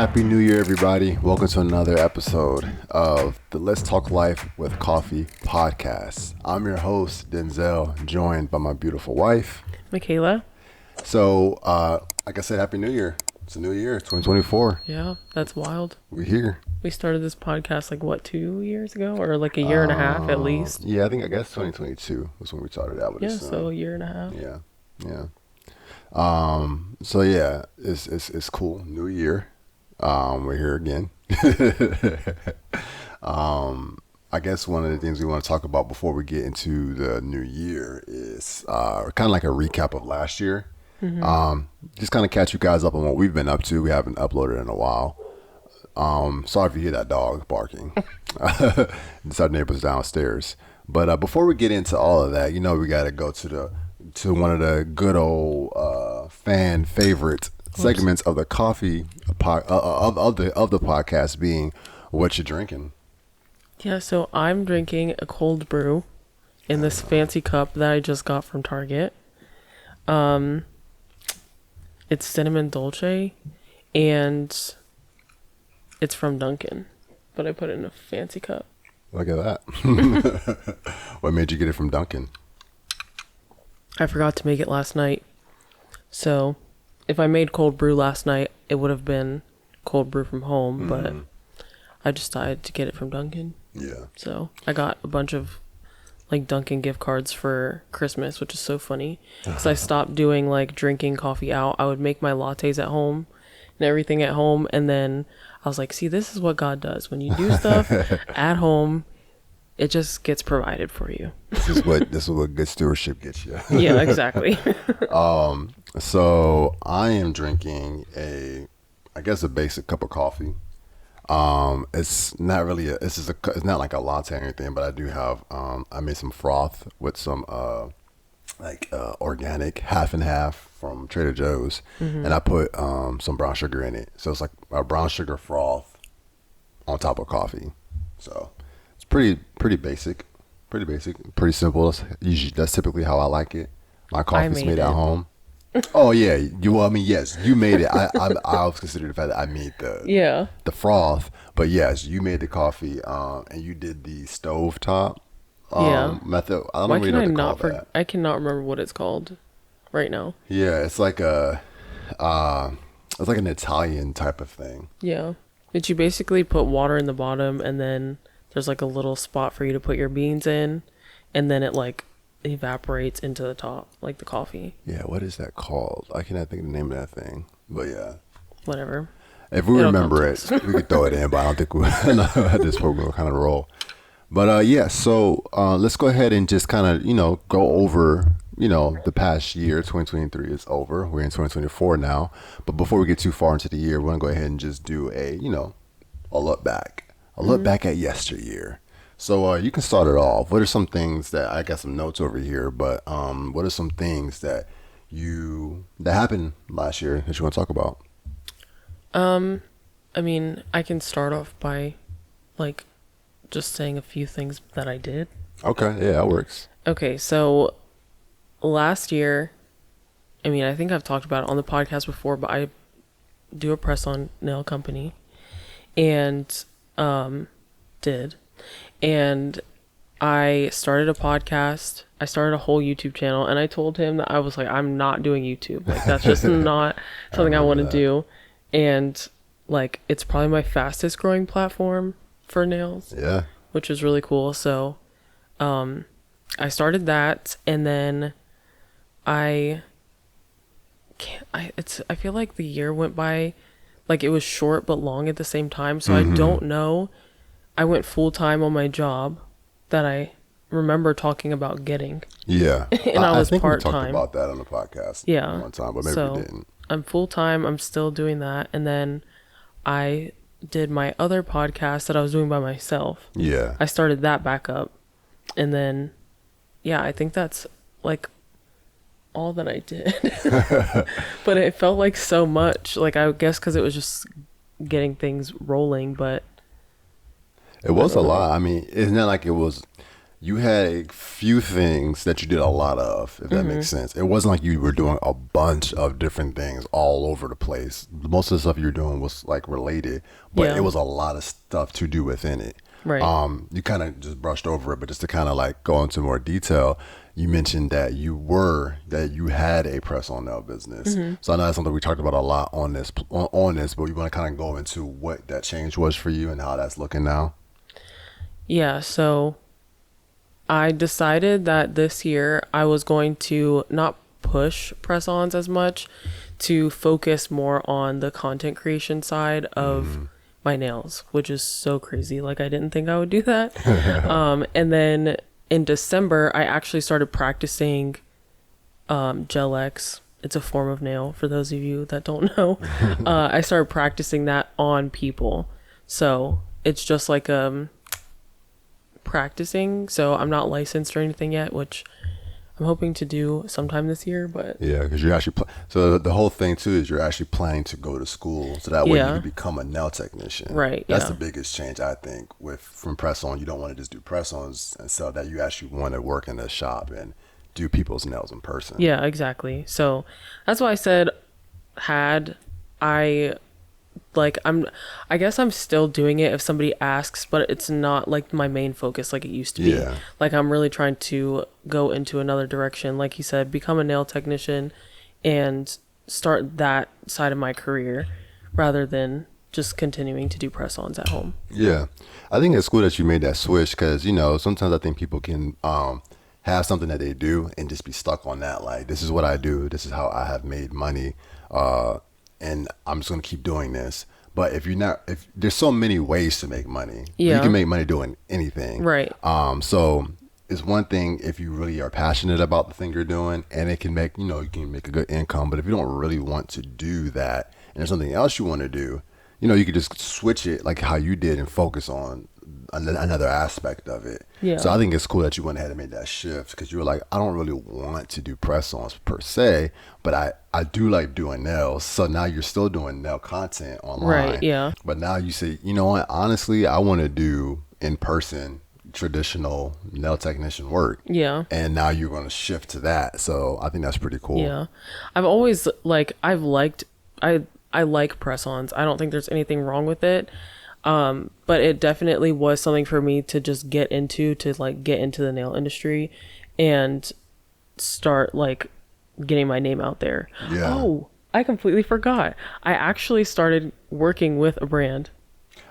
Happy New Year, everybody. Welcome to another episode of the Let's Talk Life with Coffee podcast. I'm your host, Denzel, joined by my beautiful wife, Mikayla. So, like I said, Happy New Year. It's a new year, 2024. Yeah, that's wild. We're here. We started this podcast 2 years ago? Or a year and a half at least? Yeah, I guess 2022 was when we started out with this. So a year and a half. Yeah. So yeah, it's cool. New year. We're here again. I guess one of the things we want to talk about before we get into the new year is kind of like a recap of last year. Mm-hmm. Just kind of catch you guys up on what we've been up to. We haven't uploaded in a while. Sorry if you hear that dog barking. It's our neighbors downstairs. But before we get into all of that, we got to go to one of the good old fan favorite segments of the coffee of the podcast, being what you're drinking. Yeah, so I'm drinking a cold brew in this fancy cup that I just got from Target. It's cinnamon dolce, and it's from Dunkin', but I put it in a fancy cup. Look at that. What made you get it from Dunkin'? I forgot to make it last night. So if I made cold brew last night, it would have been cold brew from home, but I decided to get it from Dunkin'. Yeah. So I got a bunch of Dunkin' gift cards for Christmas, which is so funny because I stopped doing drinking coffee out. I would make my lattes at home and everything at home, and then I was like, see, this is what God does. When you do stuff at home, it just gets provided for you. This is what good stewardship gets you. Yeah, exactly. So I am drinking a basic cup of coffee. It's not really it's not like a latte or anything, but I do have I made some froth with some organic half and half from Trader Joe's, and I put some brown sugar in it. So it's like a brown sugar froth on top of coffee. So it's pretty basic, pretty simple. That's typically how I like it. My coffee's made at home. Oh yeah, yes, you made it. I was considering the fact that I made the froth, but yes, you made the coffee, and you did the stovetop method. I don't really know what to call that. I cannot remember what it's called right now. Yeah, it's like it's like an Italian type of thing. Yeah, but you basically put water in the bottom, and then there's a little spot for you to put your beans in, and then it evaporates into the top, like the coffee. Yeah, what is that called? I cannot think of the name of that thing, but yeah, whatever. If we remember it, we could throw it in, but I don't think at this point we'll kind of roll. But so let's go ahead and just kind of go over the past year. 2023 is over. We're in 2024 now. But before we get too far into the year, we're gonna go ahead and just do a look back, look back at yesteryear. So you can start it off. What are some things that I got some notes over here? But what are some things that happened last year that you want to talk about? I mean, I can start off by just saying a few things that I did. Okay, yeah, that works. Okay, so last year, I mean, I think I've talked about it on the podcast before, but I do a press on nail company, and and I started a podcast. I started a whole YouTube channel, and I told him that I was I'm not doing YouTube. That's just not something I want to do. And it's probably my fastest growing platform for nails. Yeah. Which is really cool. So, I started that, and then I feel like the year went by, it was short but long at the same time. So I don't know. I went full time on my job that I remember talking about getting. Yeah. And I was part time. We talked about that on the podcast. Yeah. One time, but maybe we didn't. I'm full time. I'm still doing that. And then I did my other podcast that I was doing by myself. Yeah. I started that back up. And then, yeah, I think that's all that I did. But it felt so much. I guess because it was just getting things rolling, but it was a lot. I mean, it's not like it was you had a few things that you did a lot of, if that makes sense. It wasn't like you were doing a bunch of different things all over the place. Most of the stuff you were doing was like related, but Yeah. it was a lot of stuff to do within it. Right. You kind of just brushed over it, but just to kind of like go into more detail, you mentioned that you had a press on nail business. So I know that's something we talked about a lot on this, but we want to kind of go into what that change was for you and how that's looking now. Yeah, so I decided that this year I was going to not push press-ons as much, to focus more on the content creation side of my nails, which is so crazy. Like, I didn't think I would do that. And then in December, I actually started practicing Gel X. It's a form of nail, for those of you that don't know. I started practicing that on people. So it's just like practicing. So I'm not licensed or anything yet, which I'm hoping to do sometime this year. But Yeah, because you're actually so the whole thing too is you're actually planning to go to school, so that way you Yeah. can become a nail technician. Right, That's yeah. the biggest change I think with from press on. You don't want to just do press ons and sell that. You actually want to work in a shop and do people's nails in person. yeah, exactly. So that's why I said had I I guess I'm still doing it if somebody asks, but it's not like my main focus like it used to be. Yeah. Like, I'm really trying to go into another direction, like you said, become a nail technician and start that side of my career rather than just continuing to do press-ons at home. Yeah, I think it's cool that you made that switch because sometimes I think people can have something that they do and just be stuck on that. Like, this is what I do. This is how I have made money, and I'm just gonna keep doing this. But if there's so many ways to make money, you Yeah. can make money doing anything. Right. So it's one thing if you really are passionate about the thing you're doing, and it can make you can make a good income. But if you don't really want to do that, and there's something else you want to do, you could just switch it like how you did and focus on another aspect of it. Yeah. So I think it's cool that you went ahead and made that shift because you were like, I don't really want to do press-ons per se, but I do like doing nails. So now you're still doing nail content online. Right, yeah. But now you say, you know what? Honestly, I want to do in-person traditional nail technician work. Yeah. And now you're going to shift to that. So I think that's pretty cool. Yeah. I've always I like press-ons. I don't think there's anything wrong with it. But it definitely was something for me to just get into the nail industry and start like getting my name out there. Yeah. Oh, I completely forgot. I actually started working with a brand.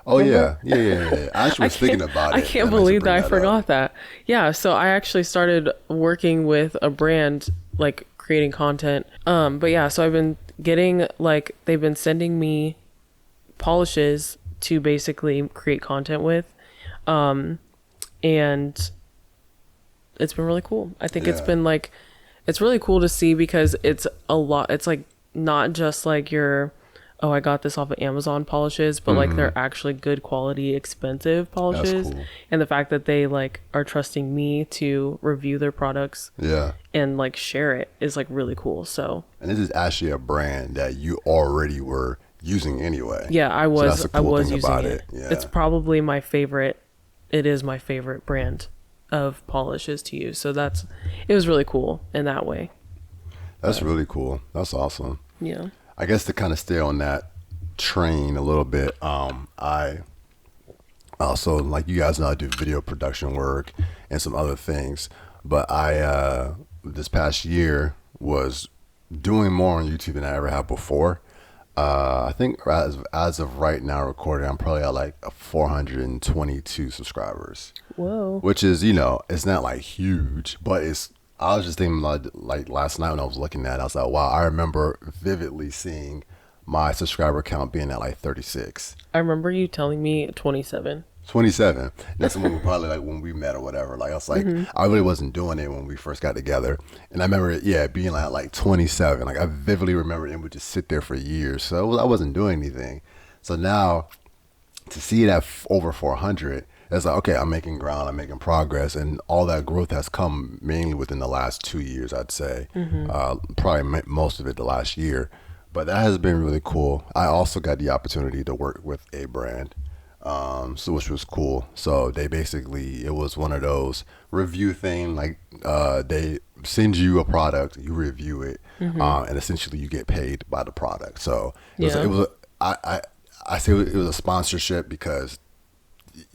Oh, Remember? yeah. I actually was thinking about it. I can't and meant to believe bring that I up. forgot that. Yeah, so I actually started working with a brand, like creating content. But yeah, so I've been getting they've been sending me polishes to basically create content with. And it's been really cool. I think it's Yeah. been it's really cool to see because it's a lot. It's like not just like I got this off of Amazon polishes, but like they're actually good quality, expensive polishes. cool. And the fact that they are trusting me to review their products Yeah. and share it is really cool. So And this is actually a brand that you already were using anyway. yeah, I So was that's the cool thing using about it. Yeah. It's probably my favorite. It is my favorite brand of polishes to use. So it was really cool in that way. That's really cool. That's awesome. Yeah. I guess to kind of stay on that train a little bit, I also, like you guys know, I do video production work and some other things. But I, this past year, was doing more on YouTube than I ever have before. I think as of right now recording, I'm probably at like 422 subscribers, Whoa. which is, it's not like huge, but I was just thinking like last night when I was looking at it, I was like, wow, I remember vividly seeing my subscriber count being at like 36. I remember you telling me 27. 27. That's when we probably like when we met or whatever. Like I was like, I really wasn't doing it when we first got together. And I remember it, being like 27. Like I vividly remember it would just sit there for years. So I wasn't doing anything. So now to see it at over 400, it's like, okay, I'm making ground, I'm making progress. And all that growth has come mainly within the last 2 years, I'd say. Probably most of it the last year. But that has been really cool. I also got the opportunity to work with a brand. So which was cool. So they basically, it was one of those review thing, like they send you a product, you review it, and essentially you get paid by the product. So Yeah. I say it was a sponsorship because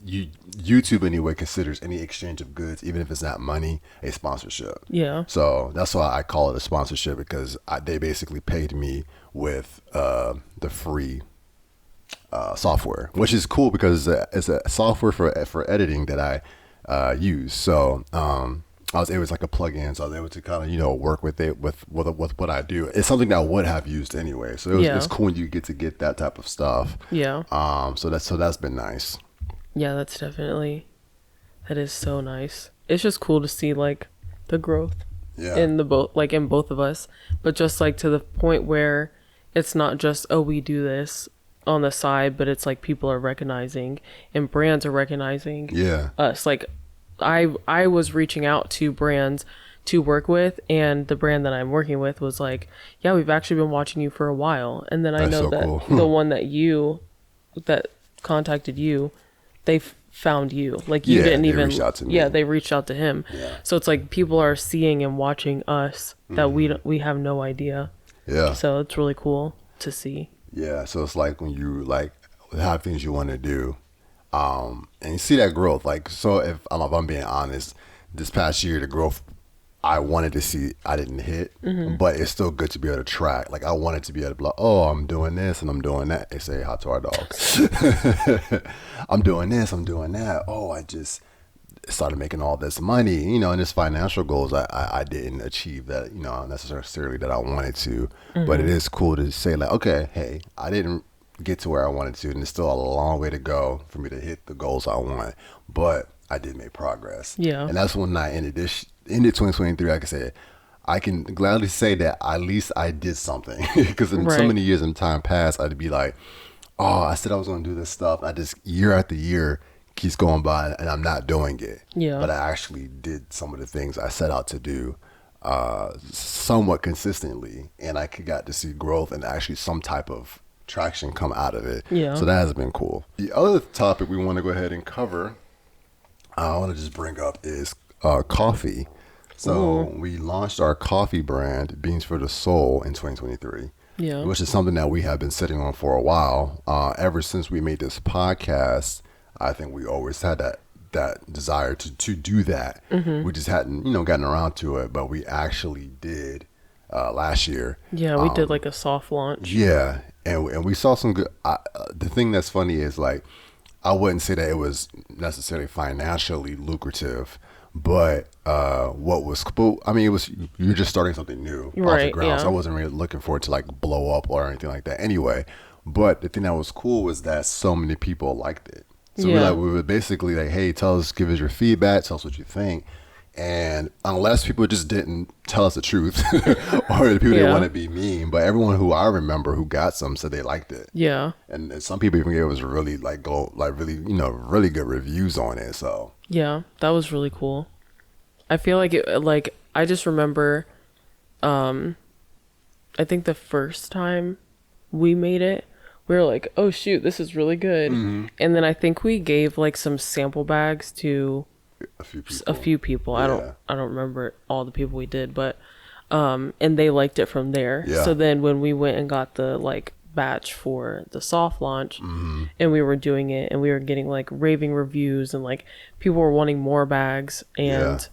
YouTube anyway considers any exchange of goods, even if it's not money, a sponsorship. Yeah. So that's why I call it a sponsorship, because they basically paid me with the free software, which is cool because it's a software for editing that I use. So I was able, it's like a plug-in, so I was able to kind of work with it with what I do. It's something that I would have used anyway. So it's cool when you get to get that type of stuff. Yeah. So that's been nice. Yeah, that is so nice. It's just cool to see like the growth in in both of us, but just like to the point where it's not just, oh, we do this on the side, but it's like people are recognizing and brands are recognizing us. Like I was reaching out to brands to work with, and the brand that I'm working with was like, yeah, we've actually been watching you for a while. And then I know that cool. The one that contacted you, they found you. Like you didn't even reach out to me. Yeah, they reached out to him. Yeah. So it's like people are seeing and watching us that we have no idea. Yeah. So it's really cool to see. Yeah. So it's like when you like have things you want to do, and you see that growth. Like, so if I'm being honest, this past year the growth I wanted to see, I didn't hit, but it's still good to be able to track. Like I wanted to be able to be like, oh, I'm doing this and I'm doing that. They say hi to our dogs. I'm doing this, I'm doing that. Oh, I just started making all this money, and this financial goals, I didn't achieve that, necessarily that I wanted to, but it is cool to say like, okay, hey, I didn't get to where I wanted to, and there's still a long way to go for me to hit the goals I want, but I did make progress. Yeah. And that's when I ended 2023, like I said, I can gladly say that at least I did something, because in so many years in time past, I'd be like, oh, I said I was going to do this stuff. I just, year after year, keeps going by and I'm not doing it. Yeah. But I actually did some of the things I set out to do somewhat consistently, and I got to see growth and actually some type of traction come out of it. Yeah. So that has been cool. The other topic we want to go ahead and cover, I want to just bring up, is coffee. So we launched our coffee brand, Beans for the Soul, in 2023. Yeah. Which is something that we have been sitting on for a while. Ever since we made this podcast, I think we always had that desire to do that. We just hadn't, gotten around to it, but we actually did last year. Yeah, we did like a soft launch. Yeah, and we saw some good. The thing that's funny is, like, I wouldn't say that it was necessarily financially lucrative, but what was cool, I mean, it was, you're just starting something new off the ground, so I wasn't really looking for it to like blow up or anything like that anyway. But the thing that was cool was that so many people liked it. So we were basically like, hey, give us your feedback, tell us what you think. And unless people just didn't tell us the truth, or the people didn't want to be mean, but everyone who I remember who got some said they liked it. Yeah. And some people even gave us really really good reviews on it. So yeah, that was really cool. I feel like I just remember, I think the first time we made it, we were like, oh shoot, this is really good. And then I think we gave like some sample bags to a few people. Yeah. I don't remember all the people we did, but and they liked it from there. Yeah. So then when we went and got the like batch for the soft launch, and we were doing it, and we were getting like raving reviews, and like people were wanting more bags, and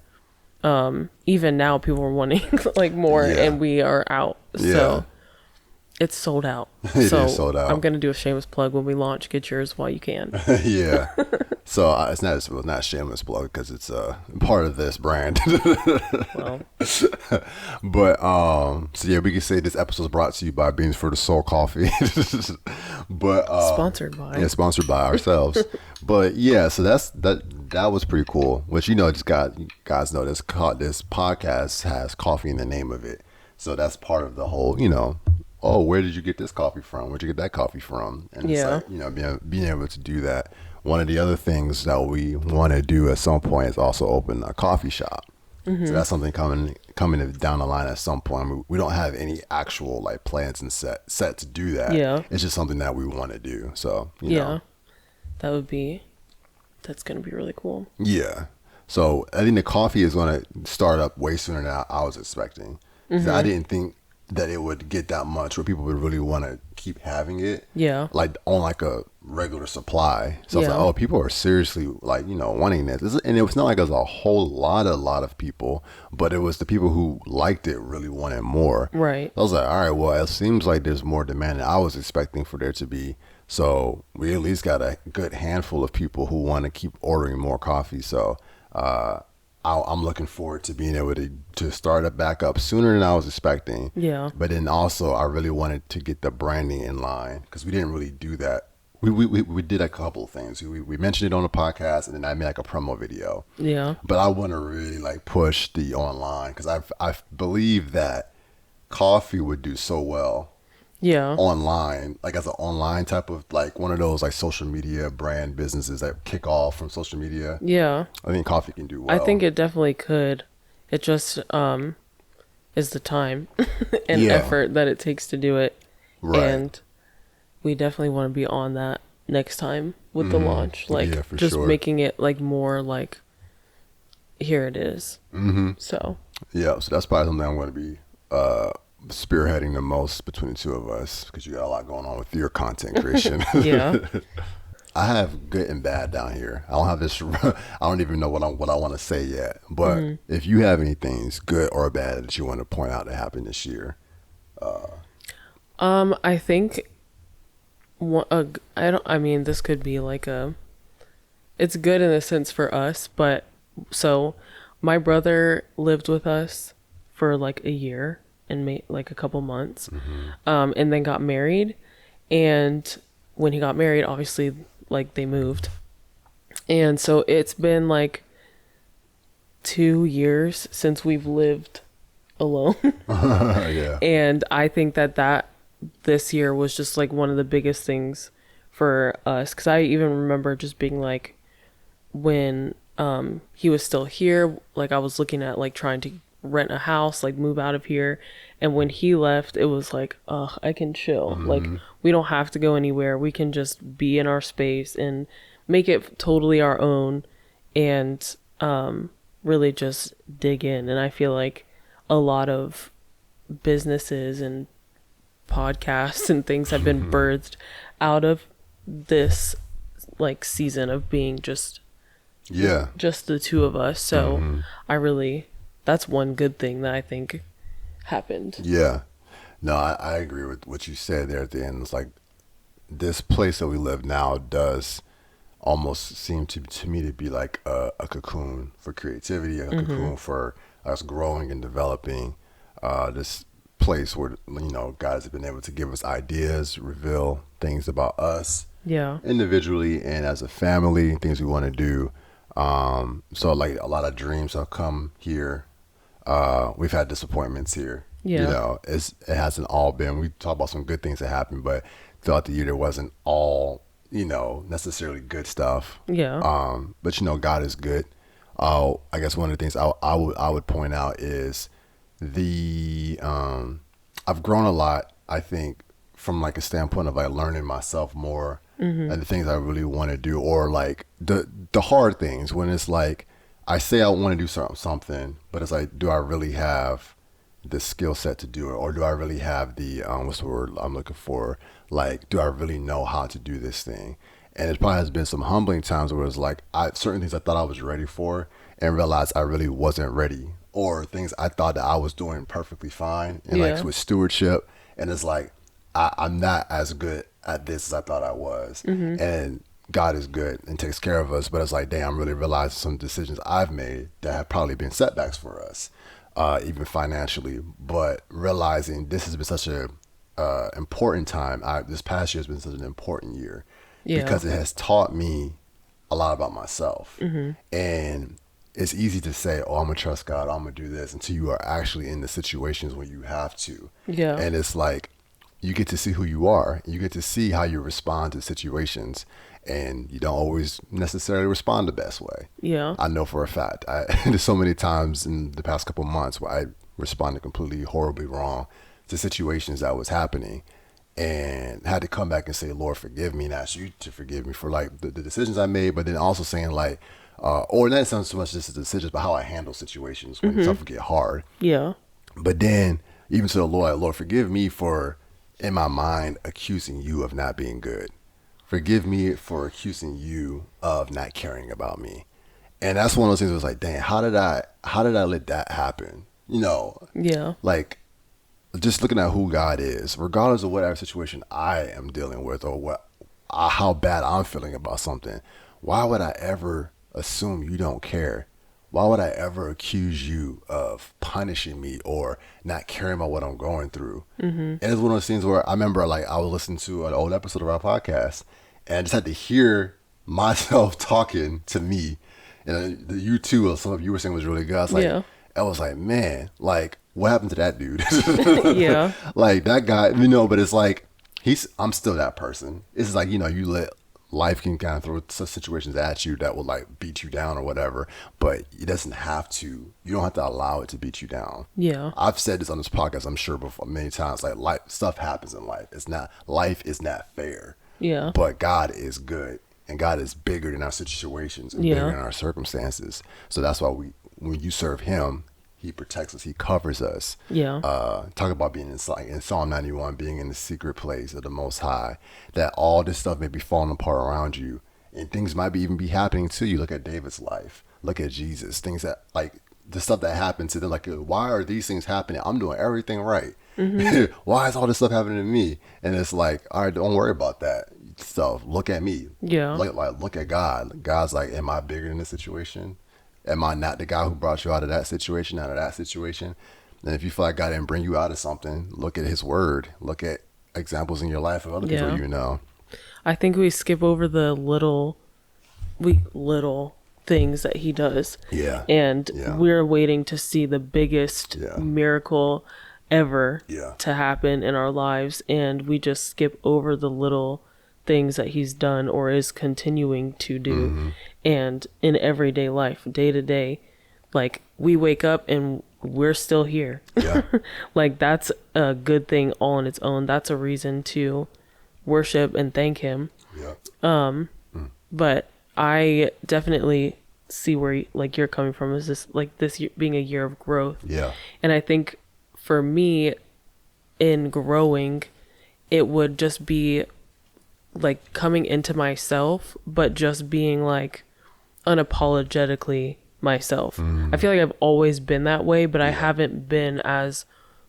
even now people are wanting like more, and we are out. So it's sold out. It is sold out. I'm gonna do a shameless plug when we launch. Get yours while you can. Yeah. So it's not a shameless plug because it's part of this brand. Well. But so yeah, we can say this episode is brought to you by Beans for the Soul Coffee. But sponsored by. Yeah, sponsored by ourselves. But yeah, so that was pretty cool. Which just guys know this podcast has coffee in the name of it. So that's part of the whole, oh, where did you get this coffee from? Where'd you get that coffee from? And it's like, being able to do that. One of the other things that we want to do at some point is also open a coffee shop. So that's something coming down the line at some point. We don't have any actual like plans and set to do that. Yeah. It's just something that we want to do. So, you know. that's going to be really cool. Yeah. So I think the coffee is going to start up way sooner than I was expecting. 'Cause I didn't think that it would get that much where people would really want to keep having it. Yeah. Like on like a regular supply. So I was Yeah. like, oh, people are seriously like, wanting this. And it was not like it was a whole lot of people, but it was the people who liked it really wanted more. Right. I was like, all right, well, it seems like there's more demand than I was expecting for there to be. So we at least got a good handful of people who want to keep ordering more coffee. So I'm looking forward to being able to start it back up sooner than I was expecting. Yeah. But then also, I really wanted to get the branding in line because we didn't really do that. We did a couple of things. We mentioned it on the podcast, and then I made like a promo video. Yeah. But I want to really like push the online because I believe that coffee would do so well Yeah. online, like as an online type of like one of those like social media brand businesses that kick off from social media. Yeah. I think coffee can do well. I think it definitely could. It just is the time and Yeah. effort that it takes to do it. Right. And we definitely want to be on that next time with the launch. Like Yeah, for just sure. making it like more like here it is. Mm-hmm. So Yeah, so that's probably something I'm going to be spearheading the most between the two of us because you got a lot going on with your content creation. yeah. I have good and bad down here. I don't have this. I don't even know what I want to say yet. But if you have any things good or bad that you want to point out that happened this year, I think I mean this could be like it's good in a sense for us, but so my brother lived with us for like a year and like a couple months, and then got married. And when he got married, obviously like they moved, and so it's been like 2 years since we've lived alone. yeah, And I think that this year was just like one of the biggest things for us, because I even remember just being like, when he was still here, like I was looking at like trying to rent a house, like move out of here, and when he left, it was like, oh, I can chill. Like we don't have to go anywhere, we can just be in our space and make it totally our own, and really just dig in. And I feel like a lot of businesses and podcasts and things have been birthed out of this like season of being just the two of us. So that's one good thing that I think happened. yeah. No, I agree with what you said there at the end. It's like this place that we live now does almost seem to me to be like a cocoon for creativity, a cocoon for us growing and developing. This place where guys have been able to give us ideas, reveal things about us individually and as a family, things we want to do. So like a lot of dreams have come here. We've had disappointments here. It hasn't all been, we talk about some good things that happened, but throughout the year there wasn't all necessarily good stuff. But God is good. I guess one of the things I would point out is I've grown a lot, I think, from like a standpoint of like learning myself more and the things I really want to do, or like the hard things when it's like I say I want to do something, but it's like, do I really have the skill set to do it, or do I really have the what's the word I'm looking for? Like, do I really know how to do this thing? And it probably has been some humbling times where it's like certain things I thought I was ready for and realized I really wasn't ready, or things I thought that I was doing perfectly fine and like with stewardship, and it's like I'm not as good at this as I thought I was. And God is good and takes care of us, but it's like, damn, I'm really realizing some decisions I've made that have probably been setbacks for us, even financially, but realizing this has been such a important time. This past year has been such an important year because it has taught me a lot about myself. And it's easy to say, oh, I'm gonna trust God, I'm gonna do this, until you are actually in the situations where you have to. And it's like, you get to see who you are, you get to see how you respond to situations, and you don't always necessarily respond the best way. I know for a fact. There's so many times in the past couple months where I responded completely horribly wrong to situations that was happening, and had to come back and say, Lord, forgive me, and ask you to forgive me for like the decisions I made, but then also saying like, or not so much just the decisions, but how I handle situations when stuff get hard. Yeah. But then even to the Lord, like, Lord, forgive me for in my mind accusing you of not being good. Forgive me for accusing you of not caring about me. And that's one of those things that was like, dang, how did I let that happen? You know, Yeah. like just looking at who God is, regardless of whatever situation I am dealing with or how bad I'm feeling about something, why would I ever assume you don't care? Why would I ever accuse you of punishing me or not caring about what I'm going through? And it's one of those things where I remember like I was listening to an old episode of our podcast and I just had to hear myself talking to me. And you too, some of you were saying was really good. I was like, man, like what happened to that dude? Yeah. Like that guy, but it's like, I'm still that person. It's like, you let life can kind of throw such situations at you that will like beat you down or whatever, but it doesn't have to. You don't have to allow it to beat you down. Yeah. I've said this on this podcast, I'm sure before many times, like stuff happens in life. Life is not fair. Yeah. But God is good and God is bigger than our situations and bigger than our circumstances. So that's why when you serve him, he protects us. He covers us. Yeah. Talk about being in Psalm 91, being in the secret place of the Most High, that all this stuff may be falling apart around you and things might even be happening to you. Look at David's life. Look at Jesus. Things that like the stuff that happened to them. Like, why are these things happening? I'm doing everything right. Why is all this stuff happening to me? And it's like, all right, don't worry about that stuff. Look at me. Yeah. Look at God. God's like, am I bigger than this situation? Am I not the guy who brought you out of that situation, out of that situation? And if you feel like God didn't bring you out of something, look at his word. Look at examples in your life of other people you know. I think we skip over the little things that he does. Yeah. And we're waiting to see the biggest miracle ever to happen in our lives. And we just skip over the little things that he's done or is continuing to do. And in everyday life, day to day, like we wake up and we're still here. Like that's a good thing all on its own. That's a reason to worship and thank him. But I definitely see where like you're coming from, is this like this year being a year of growth. And I think for me in growing, it would just be like coming into myself, but just being like unapologetically myself. I feel like I've always been that way, but I haven't been as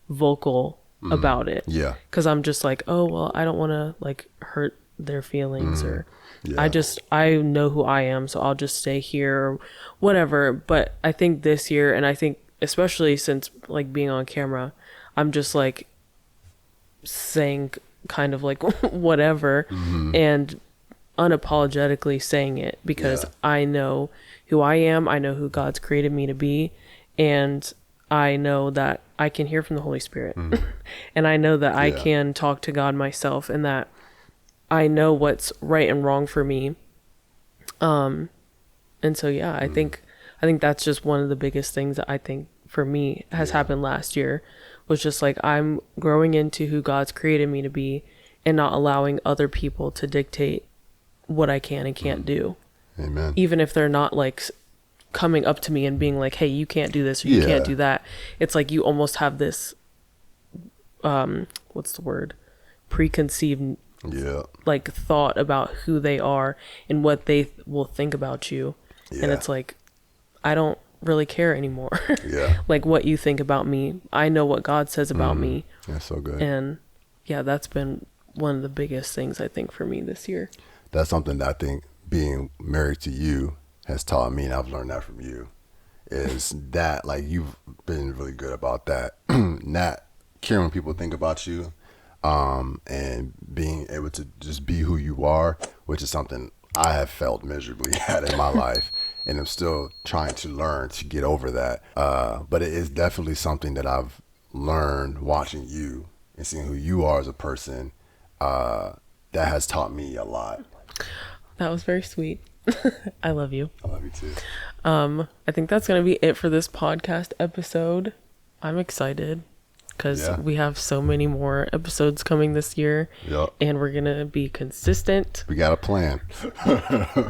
vocal about it. Because I'm just like, oh, well, I don't want to like hurt their feelings or I know who I am, so I'll just stay here or whatever. But I think this year, and I think especially since like being on camera, I'm just like saying kind of like whatever and unapologetically saying it because I know who I am. I know who God's created me to be. And I know that I can hear from the Holy Spirit. And I know that I can talk to God myself and that I know what's right and wrong for me. And so, I think that's just one of the biggest things that I think for me has happened last year was just like, I'm growing into who God's created me to be and not allowing other people to dictate what I can and can't do. Amen. Even if they're not like coming up to me and being like, hey, you can't do this or you can't do that. It's like you almost have this, what's the word? Preconceived like thought about who they are and what they will think about you. And it's like, I don't really care anymore. Like what you think about me. I know what God says about me. That's so good. And that's been one of the biggest things I think for me this year. That's something that I think being married to you has taught me, and I've learned that from you, is that like you've been really good about that, not caring what people think about you, and being able to just be who you are, which is something I have felt miserably at in my life, and I'm still trying to learn to get over that. But it is definitely something that I've learned watching you and seeing who you are as a person. That has taught me a lot. That was very sweet. I love you. I love you too. I think that's going to be it for this podcast episode. I'm excited. because Yeah. we have so many more episodes coming this year. Yep. And we're going to be consistent, We got a plan.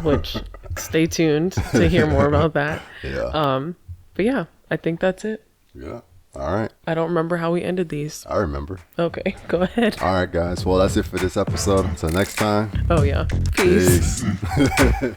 which stay tuned to hear more about that. Yeah. But yeah, I think that's it. Yeah. All right. I don't remember how we ended these. I remember. Okay, go ahead. All right, guys. Well, that's it for this episode. Until next time. Oh, yeah. Peace. Peace.